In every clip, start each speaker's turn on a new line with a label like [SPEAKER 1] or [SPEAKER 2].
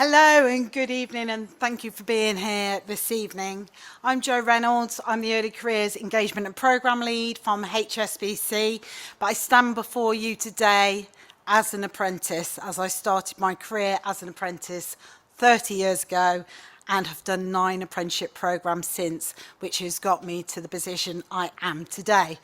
[SPEAKER 1] Hello and good evening, and thank you for being here this evening. I'm Jo Reynolds. I'm the Early Careers Engagement and Programme Lead from HSBC, but I stand before you today as an apprentice, as I started my career as an apprentice 30 years ago and have done 9 apprenticeship programmes since, which has got me to the position I am today.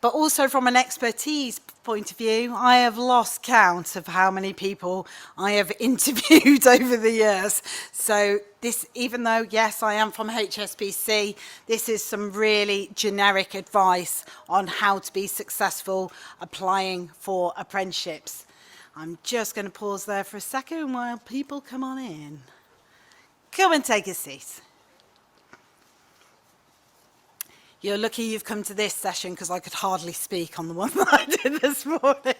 [SPEAKER 1] But also from an expertise point of view, I have lost count of how many people I have interviewed over the years. So this, even though, yes, I am from HSBC, this is some really generic advice on how to be successful applying for apprenticeships. I'm just going to pause there for a second while people come on in. Come and take a seat. You're lucky you've come to this session because I could hardly speak on the one that I did this morning.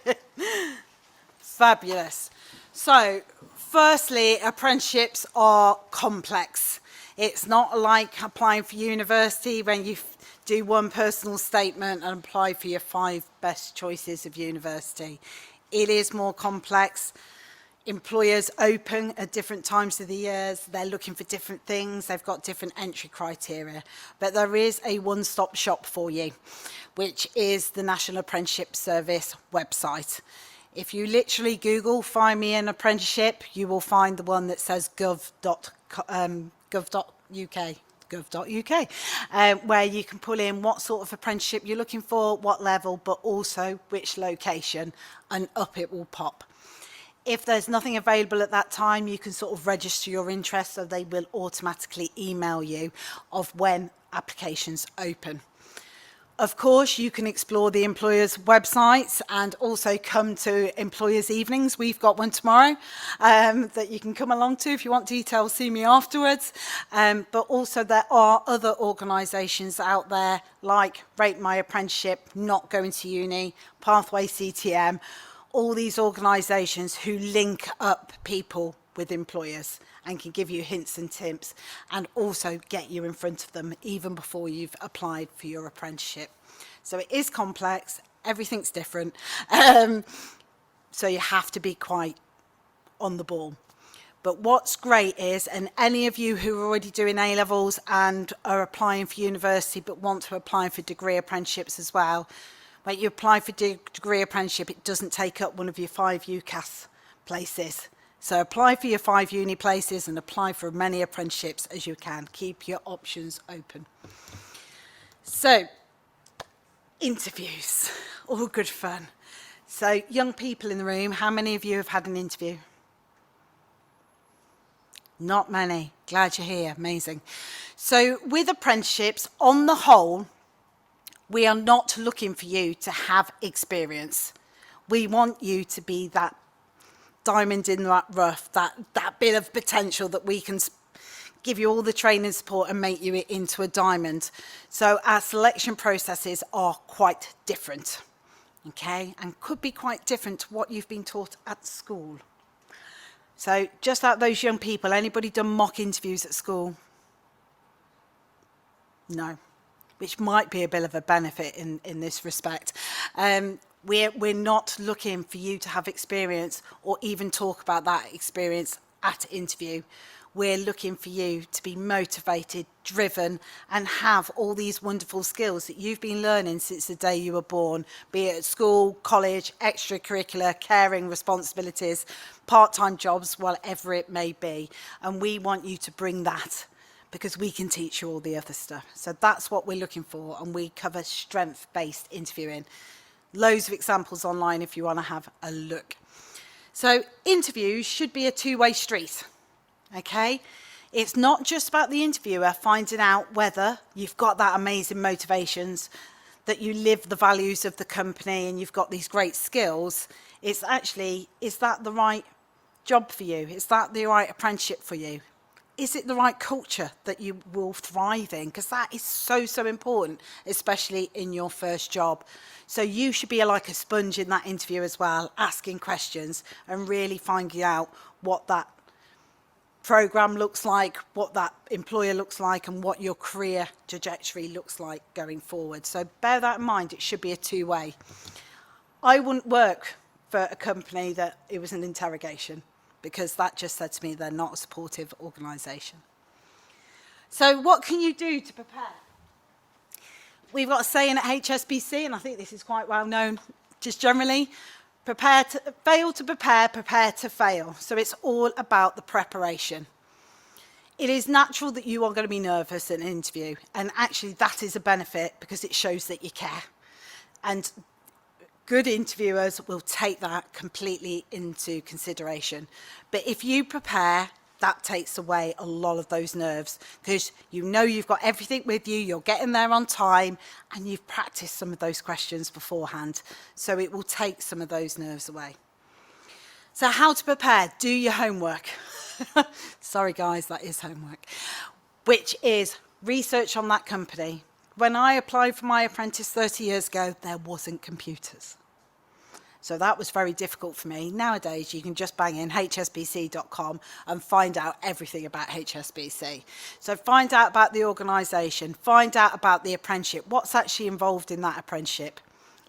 [SPEAKER 1] Fabulous. So, firstly, apprenticeships are complex. It's not like applying for university when you do one personal statement and apply for your 5 best choices of university. It is more complex. Employers open at different times of the years. They're looking for different things. They've got different entry criteria. But there is a one-stop shop for you, which is the National Apprenticeship Service website. If you literally Google, find me an apprenticeship, you will find the one that says gov.uk, where you can pull in what sort of apprenticeship you're looking for, what level, but also which location, and up it will pop. If there's nothing available at that time, you can sort of register your interest, so they will automatically email you of when applications open. Of course, you can explore the employers' websites and also come to employers' evenings. We've got one tomorrow that you can come along to. If you want details, see me afterwards. But also there are other organisations out there like Rate My Apprenticeship, Not Going to Uni, Pathway CTM, all these organisations who link up people with employers and can give you hints and tips and also get you in front of them even before you've applied for your apprenticeship. So it is complex, everything's different, so you have to be quite on the ball. But what's great is, and any of you who are already doing A-levels and are applying for university but want to apply for degree apprenticeships as well, when you apply for degree apprenticeship, it doesn't take up one of your 5 UCAS places. So apply for your 5 uni places and apply for as many apprenticeships as you can. Keep your options open. So, interviews, all good fun. So, young people in the room, how many of you have had an interview? Not many. Glad you're here. Amazing. So, with apprenticeships, on the whole, we are not looking for you to have experience. We want you to be that diamond in that rough, that bit of potential that we can give you all the training support and make you into a diamond. So our selection processes are quite different, okay? And could be quite different to what you've been taught at school. So just like those young people, anybody done mock interviews at school? No. Which might be a bit of a benefit in this respect. We're not looking for you to have experience or even talk about that experience at interview. We're looking for you to be motivated, driven, and have all these wonderful skills that you've been learning since the day you were born, be it at school, college, extracurricular, caring responsibilities, part-time jobs, whatever it may be. And we want you to bring that, because we can teach you all the other stuff. So that's what we're looking for, and we cover strength-based interviewing. Loads of examples online if you want to have a look. So interviews should be a two-way street, okay? It's not just about the interviewer finding out whether you've got that amazing motivations, that you live the values of the company and you've got these great skills. It's actually, is that the right job for you? Is that the right apprenticeship for you? Is it the right culture that you will thrive in? Because that is so, so important, especially in your first job. So you should be like a sponge in that interview as well, asking questions and really finding out what that program looks like, what that employer looks like, and what your career trajectory looks like going forward. So bear that in mind, it should be a two-way. I wouldn't work for a company that it was an interrogation, because that just said to me they're not a supportive organisation. So what can you do to prepare? We've got a saying at HSBC, and I think this is quite well known just generally, fail to prepare, prepare to fail. So it's all about the preparation. It is natural that you are going to be nervous in an interview, and actually that is a benefit because it shows that you care. And good interviewers will take that completely into consideration. But if you prepare, that takes away a lot of those nerves because you know you've got everything with you, you're getting there on time, and you've practiced some of those questions beforehand. So it will take some of those nerves away. So how to prepare? Do your homework. Sorry guys, that is homework. Which is research on that company. When I applied for my apprentice 30 years ago, there wasn't computers. So that was very difficult for me. Nowadays, you can just bang in hsbc.com and find out everything about HSBC. So find out about the organisation, find out about the apprenticeship, what's actually involved in that apprenticeship.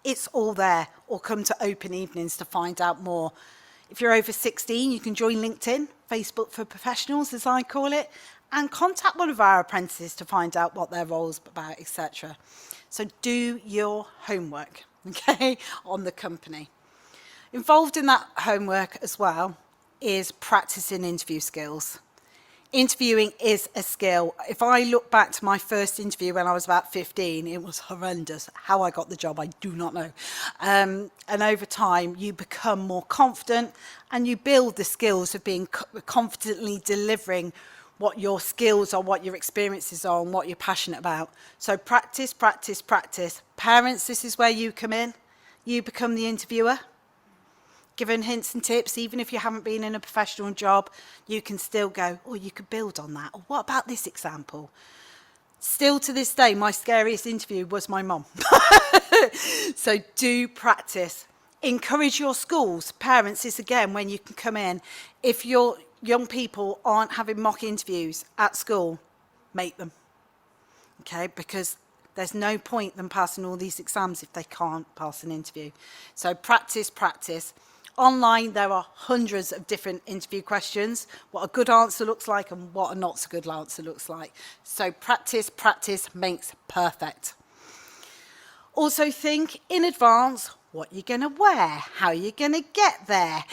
[SPEAKER 1] It's all there, or come to open evenings to find out more. If you're over 16, you can join LinkedIn, Facebook for Professionals, as I call it, and contact one of our apprentices to find out what their role's about, etc. So do your homework, okay, on the company. Involved in that homework as well is practicing interview skills. Interviewing is a skill. If I look back to my first interview when I was about 15, it was horrendous. How I got the job, I do not know. And over time, you become more confident and you build the skills of being confidently delivering what your skills are, what your experiences are, and what you're passionate about. So practice, practice, practice. Parents, this is where you come in. You become the interviewer. Given hints and tips, even if you haven't been in a professional job, you can still go, oh, you could build on that. Or what about this example? Still to this day, my scariest interview was my mum. So do practice. Encourage your schools. Parents, is again when you can come in. If your young people aren't having mock interviews at school, make them. Okay, because there's no point them passing all these exams if they can't pass an interview. So practice, practice. Online, there are hundreds of different interview questions, what a good answer looks like and what a not so good answer looks like. So practice, practice makes perfect. Also think in advance what you're going to wear, how you're going to get there,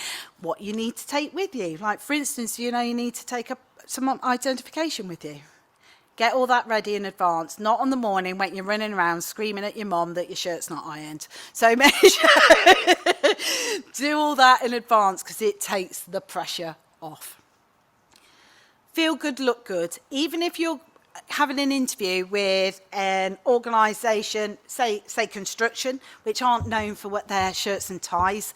[SPEAKER 1] what you need to take with you. Like for instance, you know you need to take some identification with you. Get all that ready in advance, not on the morning when you're running around screaming at your mum that your shirt's not ironed. So make sure do all that in advance because it takes the pressure off. Feel good, look good. Even if you're having an interview with an organisation, say construction, which aren't known for what their shirts and ties,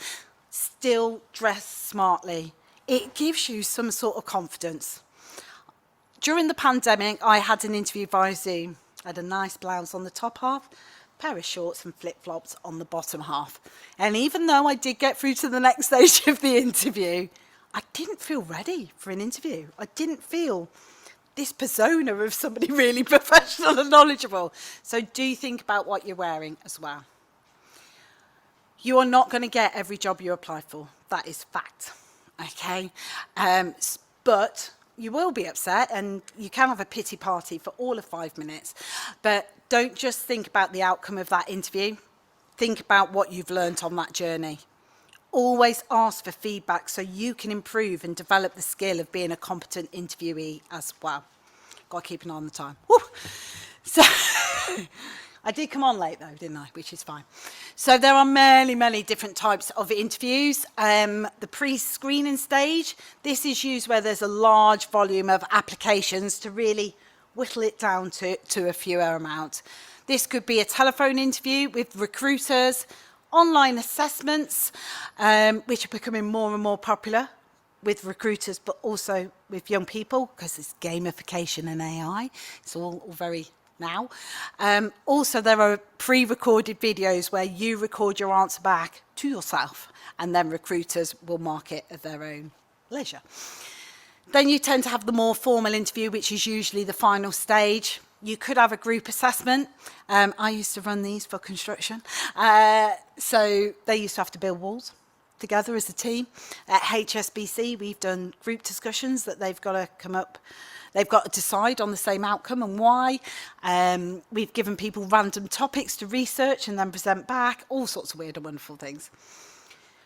[SPEAKER 1] still dress smartly. It gives you some sort of confidence. During the pandemic, I had an interview via Zoom. I had a nice blouse on the top half, pair of shorts and flip-flops on the bottom half. And even though I did get through to the next stage of the interview, I didn't feel ready for an interview. I didn't feel this persona of somebody really professional and knowledgeable. So do think about what you're wearing as well. You are not going to get every job you apply for. That is fact. Okay? But you will be upset and you can have a pity party for all of 5 minutes. But don't just think about the outcome of that interview. Think about what you've learned on that journey. Always ask for feedback so you can improve and develop the skill of being a competent interviewee as well. Got to keep an eye on the time. Woo! So I did come on late though, didn't I? Which is fine. So there are many, many different types of interviews. The pre-screening stage, this is used where there's a large volume of applications to really whittle it down to a fewer amount. This could be a telephone interview with recruiters, online assessments, which are becoming more and more popular with recruiters, but also with young people, because it's gamification and AI. It's all very now. Also, there are pre-recorded videos where you record your answer back to yourself, and then recruiters will mark it at their own leisure. Then you tend to have the more formal interview, which is usually the final stage. You could have a group assessment. I used to run these for construction. So they used to have to build walls. together as a team. At HSBC, we've done group discussions that they've got to come up, they've got to decide on the same outcome and why. We've given people random topics to research and then present back, all sorts of weird and wonderful things.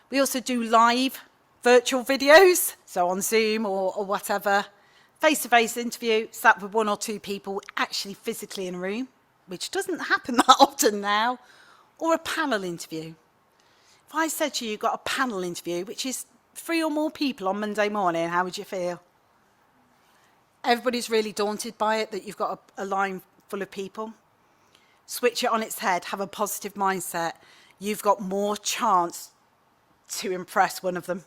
[SPEAKER 1] We also do live virtual videos, so on Zoom or whatever, face-to-face interview, sat with 1 or 2 people actually physically in a room, which doesn't happen that often now, or a panel interview. If I said to you, you've got a panel interview, which is 3 or more people on Monday morning, how would you feel? Everybody's really daunted by it, that you've got a line full of people. Switch it on its head, have a positive mindset. You've got more chance to impress one of them.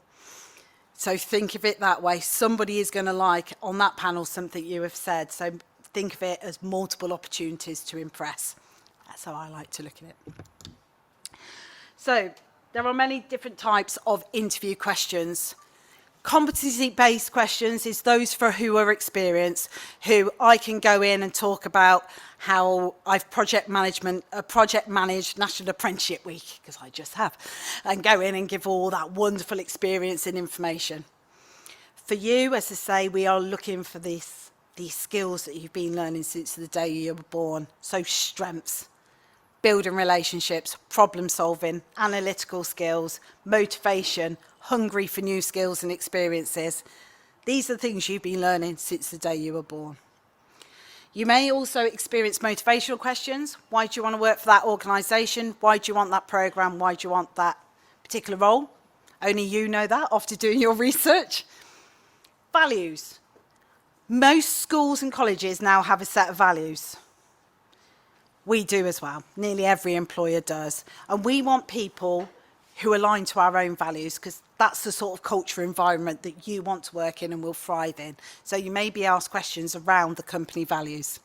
[SPEAKER 1] So think of it that way. Somebody is going to like on that panel something you have said. So think of it as multiple opportunities to impress. That's how I like to look at it. So there are many different types of interview questions. Competency-based questions is those for who are experienced, who I can go in and talk about how I've project managed National Apprenticeship Week, because I just have, and go in and give all that wonderful experience and information. For you, as I say, we are looking for these skills that you've been learning since the day you were born. So strengths, building relationships, problem solving, analytical skills, motivation, hungry for new skills and experiences. These are things you've been learning since the day you were born. You may also experience motivational questions. Why do you want to work for that organisation? Why do you want that programme? Why do you want that particular role? Only you know that after doing your research. Values. Most schools and colleges now have a set of values. We do as well. Nearly every employer does. And we want people who align to our own values, because that's the sort of culture environment that you want to work in and will thrive in. So you may be asked questions around the company values.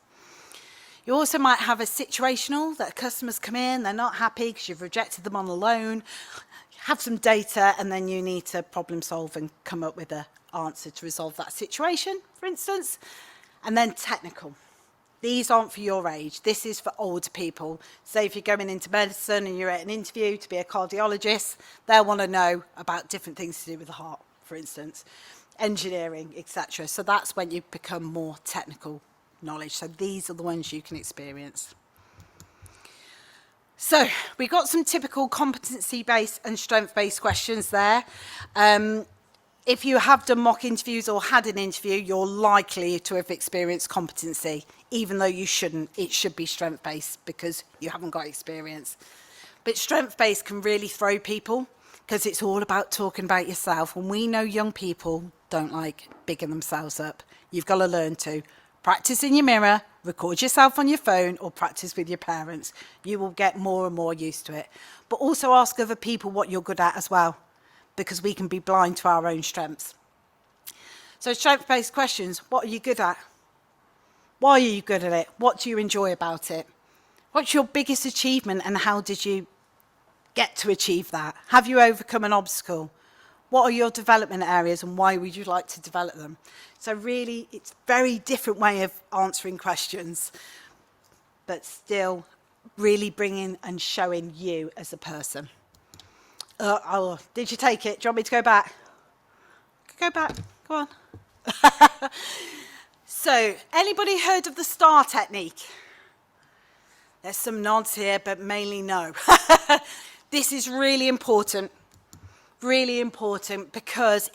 [SPEAKER 1] You also might have a situational, that customers come in, they're not happy because you've rejected them on a loan, have some data, and then you need to problem solve and come up with an answer to resolve that situation, for instance. And then technical. These aren't for your age. This is for older people. Say if you're going into medicine and you're at an interview to be a cardiologist, they'll want to know about different things to do with the heart, for instance, engineering, etc. So that's when you become more technical knowledge. So these are the ones you can experience. So we got some typical competency-based and strength-based questions there. If you have done mock interviews or had an interview, you're likely to have experienced competency, even though you shouldn't. It should be strength-based because you haven't got experience. But strength-based can really throw people because it's all about talking about yourself. And we know young people don't like bigging themselves up. You've got to learn to practice in your mirror, record yourself on your phone, or practice with your parents. You will get more and more used to it. But also ask other people what you're good at as well, because we can be blind to our own strengths. So strength-based questions, what are you good at? Why are you good at it? What do you enjoy about it? What's your biggest achievement and how did you get to achieve that? Have you overcome an obstacle? What are your development areas and why would you like to develop them? So really, it's a very different way of answering questions, but still really bringing and showing you as a person. Did you take it? Do you want me to go back? Go back. Go on. So, anybody heard of the STAR technique? There's some nods here, but mainly no. This is really important because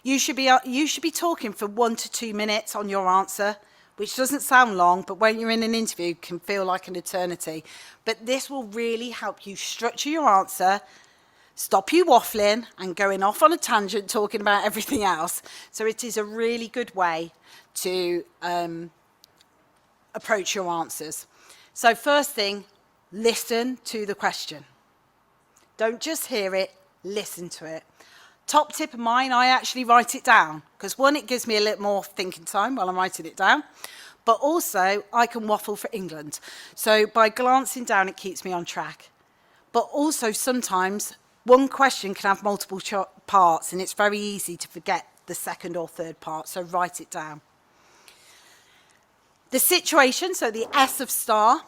[SPEAKER 1] you should be talking for 1 to 2 minutes on your answer, which doesn't sound long, but when you're in an interview, it can feel like an eternity. But this will really help you structure your answer, stop you waffling and going off on a tangent talking about everything else. So it is a really good way to approach your answers. So first thing, listen to the question. Don't just hear it, listen to it. Top tip of mine, I actually write it down because one, it gives me a little more thinking time while I'm writing it down, but also I can waffle for England. So by glancing down, it keeps me on track. But also sometimes one question can have multiple parts and it's very easy to forget the second or third part, so write it down. The situation, so the S of STAR,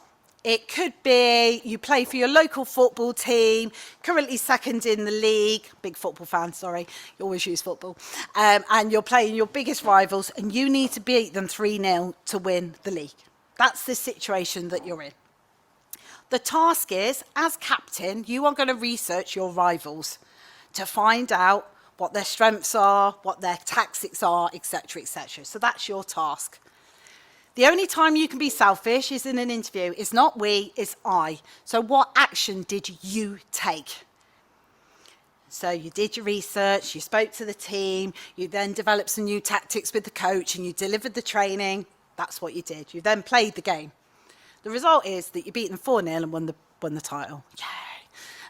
[SPEAKER 1] It could be you play for your local football team, currently second in the league, big football fan, sorry, you always use football, and you're playing your biggest rivals and you need to beat them 3-0 to win the league. That's the situation that you're in. The task is, as captain, you are going to research your rivals to find out what their strengths are, what their tactics are, etc., etc. So that's your task. The only time you can be selfish is in an interview. It's not we, it's I. So what action did you take? So you did your research, you spoke to the team, you then developed some new tactics with the coach and you delivered the training. That's what you did. You then played the game. The result is that you beat them 4-0 and won the title. Yay.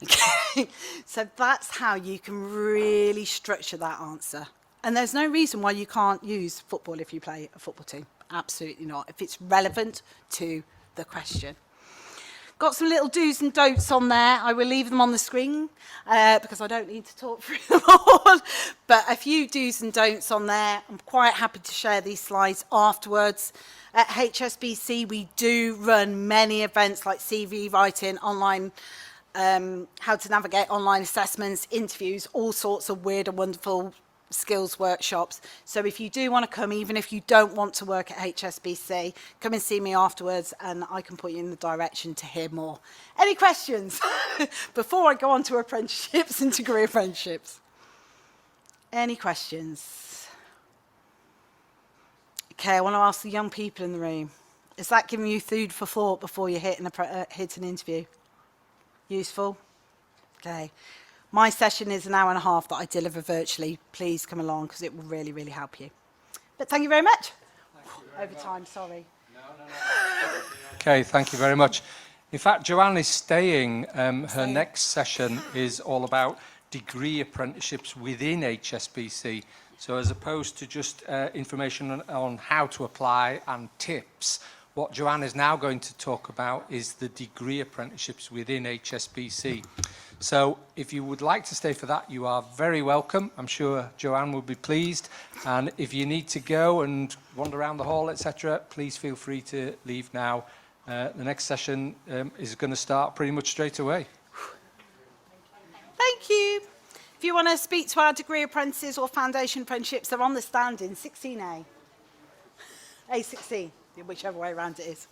[SPEAKER 1] Okay. So that's how you can really structure that answer. And there's no reason why you can't use football if you play a football team. Absolutely not, if it's relevant to the question. Got some little do's and don'ts on there. I will leave them on the screen because I don't need to talk through them all. But a few do's and don'ts on there. I'm quite happy to share these slides afterwards. At HSBC, we do run many events like CV writing, online, how to navigate online assessments, interviews, all sorts of weird and wonderful skills workshops. So if you do want to come, even if you don't want to work at HSBC, come and see me afterwards and I can put you in the direction to hear more. Any questions before I go on to apprenticeships and degree apprenticeships? Any questions? Okay, I want to ask the young people in the room, is that giving you food for thought before you hit an interview? Useful? Okay. My session is an hour and a half that I deliver virtually. Please come along because it will really, really help you. But thank you very much. Over time, sorry.
[SPEAKER 2] No. Okay, thank you very much. In fact, Joanne is staying. Her next session is all about degree apprenticeships within HSBC. So as opposed to just information on how to apply and tips, what Joanne is now going to talk about is the degree apprenticeships within HSBC. So if you would like to stay for that, you are very welcome. I'm sure Joanne will be pleased. And if you need to go and wander around the hall, etc., please feel free to leave now. The next session is going to start pretty much straight away.
[SPEAKER 1] Thank you. If you want to speak to our degree apprentices or foundation apprenticeships, they're on the stand in 16A. A16, whichever way around it is.